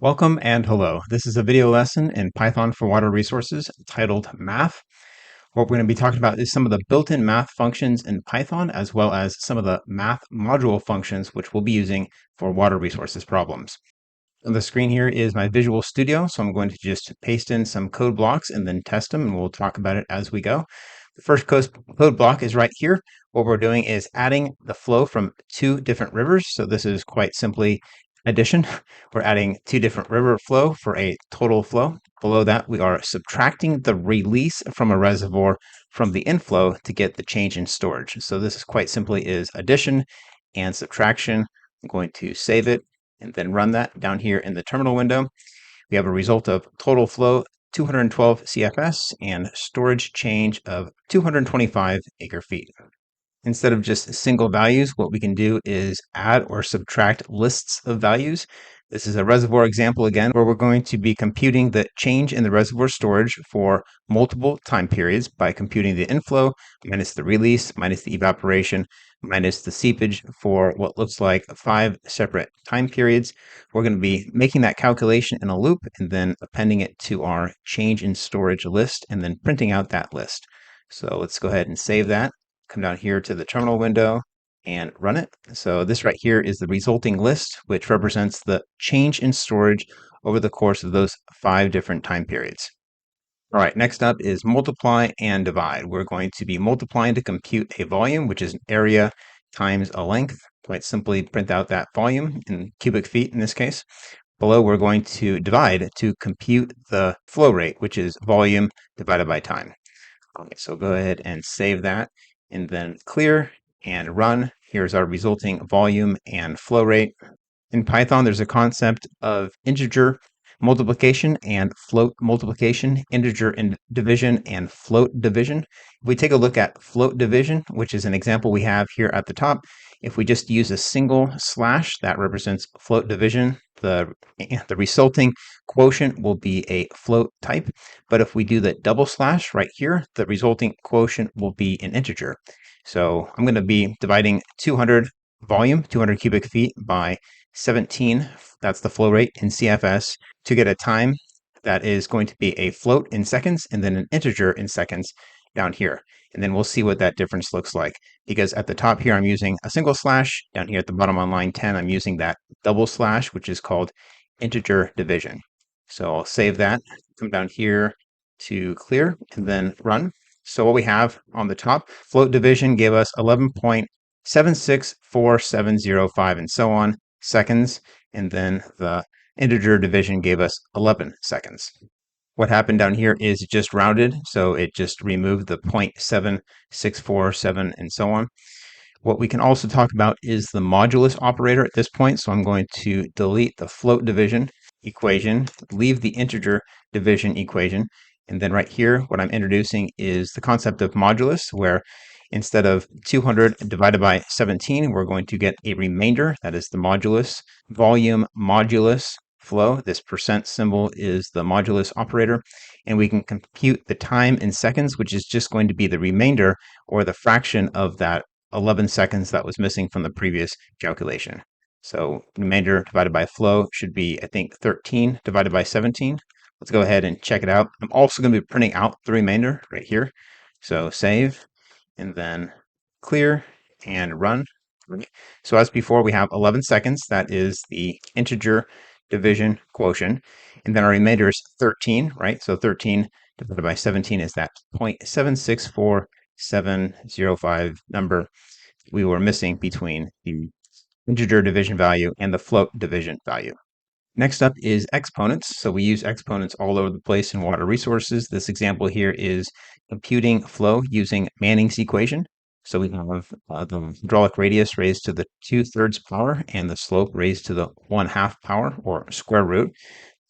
Welcome and hello. This is a video lesson in Python for Water Resources titled Math. What we're going to be talking about is some of the built-in math functions in Python, as well as some of the math module functions which we'll be using for water resources problems. On the screen here is my Visual Studio, so I'm going to just paste in some code blocks and then test them, and we'll talk about it as we go. The first code block is right here. What we're doing is adding the flow from two different rivers. So this is quite simply addition. We're adding two different river flow for a total flow. Below that, we are subtracting the release from a reservoir from the inflow to get the change in storage. So this is quite simply is addition and subtraction. I'm going to save it and then run that down here in the terminal window. We have a result of total flow 212 CFS and storage change of 225 acre feet. Instead of just single values, what we can do is add or subtract lists of values. This is a reservoir example again, where we're going to be computing the change in the reservoir storage for multiple time periods by computing the inflow minus the release minus the evaporation minus the seepage for what looks like 5 separate time periods. We're going to be making that calculation in a loop and then appending it to our change in storage list and then printing out that list. So let's go ahead and save that. Come down here to the terminal window and run it. So this right here is the resulting list, which represents the change in storage over the course of those 5 different time periods. All right, next up is multiply and divide. We're going to be multiplying to compute a volume, which is an area times a length. Quite simply print out that volume in cubic feet in this case. Below, we're going to divide to compute the flow rate, which is volume divided by time. Okay, so go ahead and save that and then clear and run. Here's our resulting volume and flow rate. In Python, there's a concept of integer multiplication and float multiplication, integer division and float division. If we take a look at float division, which is an example we have here at the top, if we just use a single slash, that represents float division. The resulting quotient will be a float type. But if we do the double slash right here, the resulting quotient will be an integer. So I'm going to be dividing 200 volume, 200 cubic feet by 17, that's the flow rate in CFS, to get a time that is going to be a float in seconds and then an integer in seconds down here. And then we'll see what that difference looks like, because at the top here I'm using a single slash, down here at the bottom on line 10 I'm using that double slash, which is called integer division. So I'll save that, come down here to clear and then run. So what we have on the top, float division gave us 11.764705 and so on seconds, and then the integer division gave us 11 seconds. What happened down here is it just rounded, so it just removed the 0.7647 and so on. What we can also talk about is the modulus operator at this point, so I'm going to delete the float division equation, leave the integer division equation, and then right here what I'm introducing is the concept of modulus, where instead of 200 divided by 17, we're going to get a remainder, that is the modulus, volume modulus flow. This percent symbol is the modulus operator, and we can compute the time in seconds, which is just going to be the remainder or the fraction of that 11 seconds that was missing from the previous calculation. So remainder divided by flow should be, I think, 13 divided by 17. Let's go ahead and check it out. I'm also going to be printing out the remainder right here. So save and then clear and run. So as before, we have 11 seconds. That is the integer division quotient. And then our remainder is 13, right? So 13 divided by 17 is that 0.764705 number we were missing between the integer division value and the float division value. Next up is exponents. So we use exponents all over the place in water resources. This example here is computing flow using Manning's equation. So we have the hydraulic radius raised to the 2/3 power and the slope raised to the 1/2 power, or square root.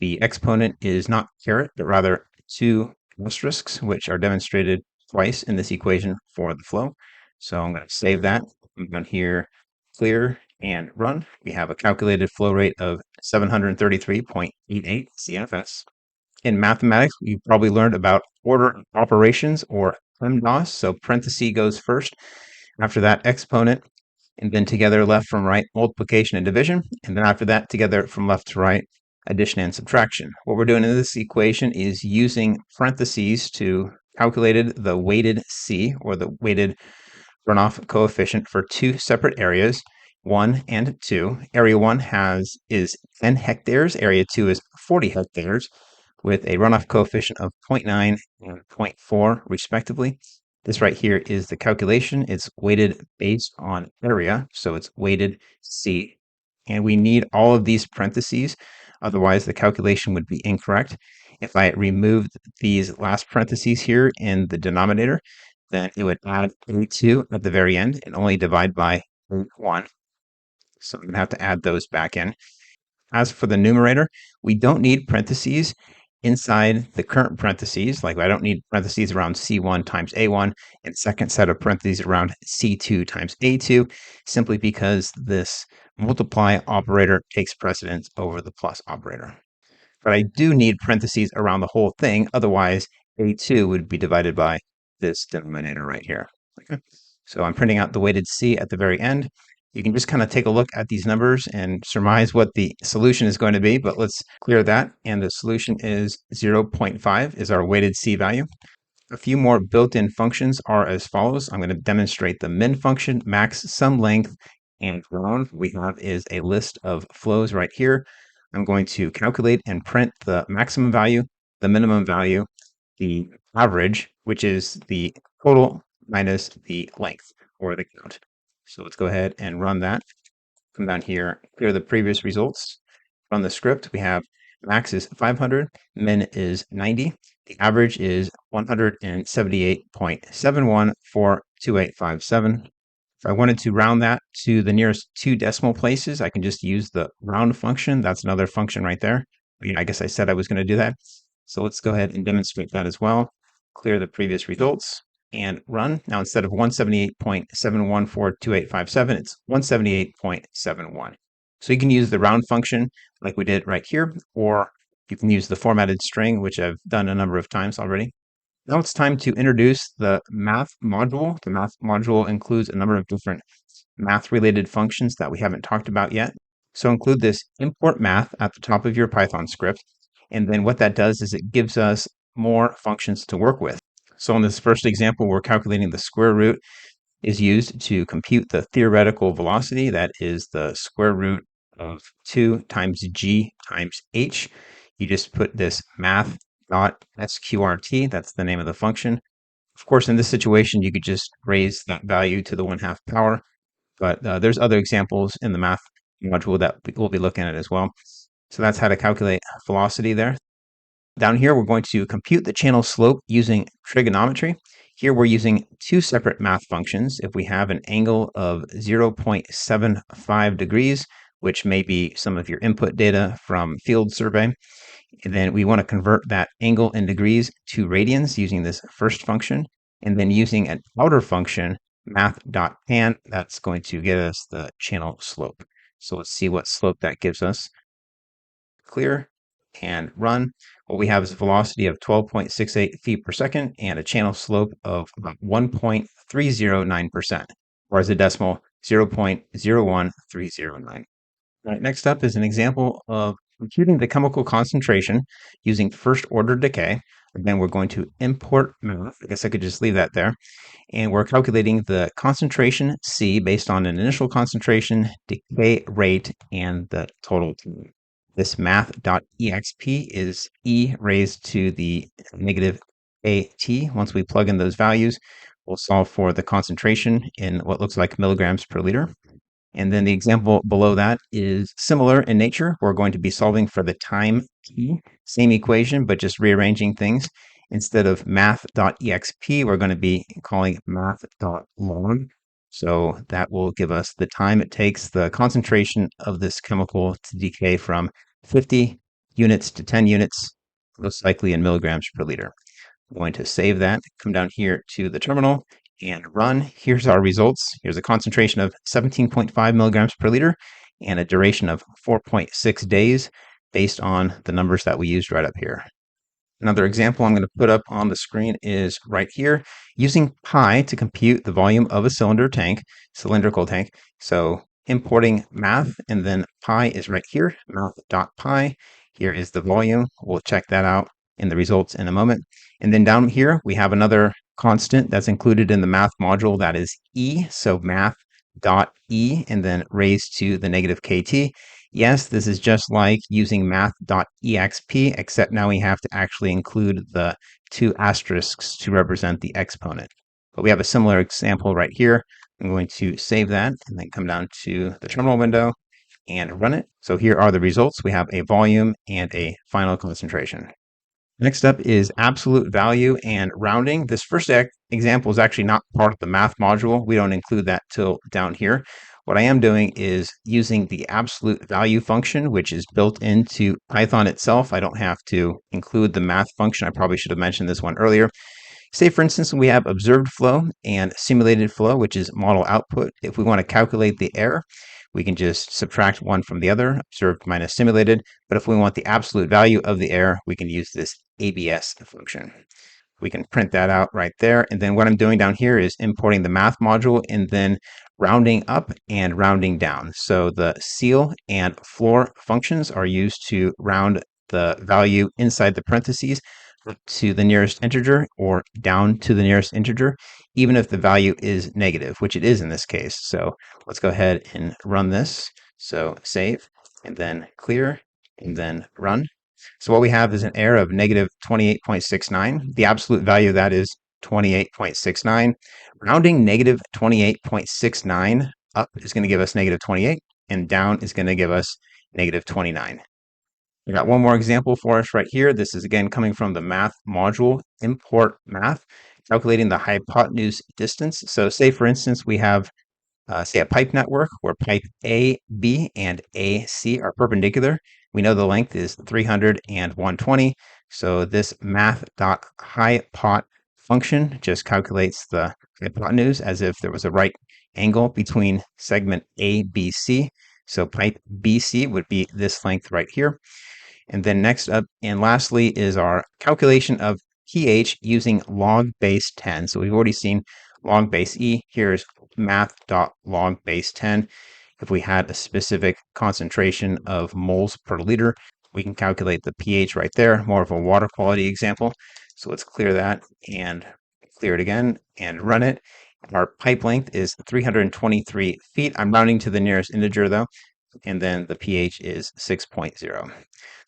The exponent is not caret, but rather 2 asterisks, which are demonstrated twice in this equation for the flow. So I'm going to save that. I'm going here, clear and run. We have a calculated flow rate of 733.88 CFS. In mathematics, you probably learned about order operations, or PEMDAS. So parenthesis goes first, after that exponent, and then together left from right multiplication and division, and then after that together from left to right addition and subtraction. What we're doing in this equation is using parentheses to calculate the weighted C, or the weighted runoff coefficient, for two separate areas, 1 and 2. Area 1 is 10 hectares, area 2 is 40 hectares, with a runoff coefficient of 0.9 and 0.4 respectively. This right here is the calculation. It's weighted based on area, so it's weighted C. And we need all of these parentheses, otherwise the calculation would be incorrect. If I removed these last parentheses here in the denominator, then it would add A2 at the very end and only divide by A1. So I'm going to have to add those back in. As for the numerator, we don't need parentheses inside the current parentheses. Like, I don't need parentheses around C1 times A1 and second set of parentheses around C2 times A2, simply because this multiply operator takes precedence over the plus operator. But I do need parentheses around the whole thing. Otherwise, A2 would be divided by this denominator right here. Okay. So I'm printing out the weighted C at the very end. You can just kind of take a look at these numbers and surmise what the solution is going to be, but let's clear that. And the solution is 0.5 is our weighted C value. A few more built-in functions are as follows. I'm going to demonstrate the min function, max, sum length, and round. What we have is a list of flows right here. I'm going to calculate and print the maximum value, the minimum value, the average, which is the total minus the length, or the count. So let's go ahead and run that. Come down here, clear the previous results. Run the script. We have max is 500, min is 90. The average is 178.71 for 2857. If I wanted to round that to the nearest two decimal places, I can just use the round function. That's another function right there. I guess I said I was going to do that. So let's go ahead and demonstrate that as well. Clear the previous results and run. Now, instead of 178.7142857, it's 178.71. So you can use the round function like we did right here, or you can use the formatted string, which I've done a number of times already. Now it's time to introduce the math module. The math module includes a number of different math-related functions that we haven't talked about yet. So include this import math at the top of your Python script. And then what that does is it gives us more functions to work with. So in this first example, we're calculating the square root is used to compute the theoretical velocity. That is the square root of 2 times g times h. You just put this math.sqrt, that's the name of the function. Of course, in this situation, you could just raise that value to the 1/2 power, but there's other examples in the math module that we'll be looking at as well. So that's how to calculate velocity there. Down here, we're going to compute the channel slope using trigonometry. Here we're using two separate math functions. If we have an angle of 0.75 degrees, which may be some of your input data from field survey, and then we want to convert that angle in degrees to radians using this first function, and then using an outer function, math.tan, that's going to get us the channel slope. So let's see what slope that gives us. Clear and run. What we have is a velocity of 12.68 feet per second and a channel slope of about 1.309%, or as a decimal, 0.01309. All right, next up is an example of computing the chemical concentration using first order decay. Again, we're going to import math. I guess I could just leave that there. And we're calculating the concentration C based on an initial concentration, decay rate, and the total time. This math.exp is e raised to the negative at. Once we plug in those values, we'll solve for the concentration in what looks like milligrams per liter. And then the example below that is similar in nature. We're going to be solving for the time t, same equation, but just rearranging things. Instead of math.exp, we're going to be calling math.log. So that will give us the time it takes the concentration of this chemical to decay from 50 units to 10 units, most likely in milligrams per liter. I'm going to save that, come down here to the terminal and run. Here's our results. Here's a concentration of 17.5 milligrams per liter and a duration of 4.6 days based on the numbers that we used right up here. Another example I'm going to put up on the screen is right here, using pi to compute the volume of a cylindrical tank. So importing math, and then pi is right here, math.pi. Here is the volume. We'll check that out in the results in a moment. And then down here, we have another constant that's included in the math module, that is e. So math dot e and then raised to the negative kt. Yes, this is just like using math.exp, except now we have to actually include the two asterisks to represent the exponent. But we have a similar example right here. I'm going to save that and then come down to the terminal window and run it. So here are the results. We have a volume and a final concentration. Next up is absolute value and rounding. This first example is actually not part of the math module. We don't include that till down here. What I am doing is using the absolute value function, which is built into Python itself. I don't have to include the math function. I probably should have mentioned this one earlier. Say, for instance, we have observed flow and simulated flow, which is model output. If we want to calculate the error, we can just subtract one from the other, observed minus simulated. But if we want the absolute value of the error, we can use this ABS function. We can print that out right there. And then what I'm doing down here is importing the math module and then rounding up and rounding down. So the ceil and floor functions are used to round the value inside the parentheses to the nearest integer or down to the nearest integer, even if the value is negative, which it is in this case. So let's go ahead and run this. So save and then clear and then run. So what we have is an error of negative 28.69. The absolute value of that is 28.69. Rounding negative 28.69 up is going to give us negative 28, and down is going to give us negative 29. I got one more example for us right here. This is again coming from the math module, import math, calculating the hypotenuse distance. So say, for instance, we have say a pipe network where pipe A, B, and AC are perpendicular. We know the length is 300 and 120. So this math.hypot function just calculates the hypotenuse as if there was a right angle between segment ABC. So pipe BC would be this length right here. And then next up and lastly is our calculation of pH using log base 10. So we've already seen log base E. Here's math.log base 10. If we had a specific concentration of moles per liter, we can calculate the pH right there, more of a water quality example. So let's clear that and clear it again and run it. Our pipe length is 323 feet. I'm rounding to the nearest integer though, and then the pH is 6.0.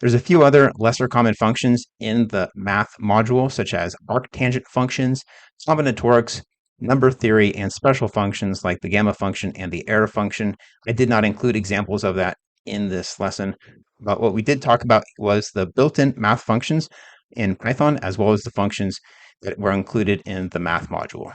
There's a few other lesser common functions in the math module, such as arctangent functions, combinatorics, number theory, and special functions like the gamma function and the error function. I did not include examples of that in this lesson, but what we did talk about was the built-in math functions in Python, as well as the functions that were included in the math module.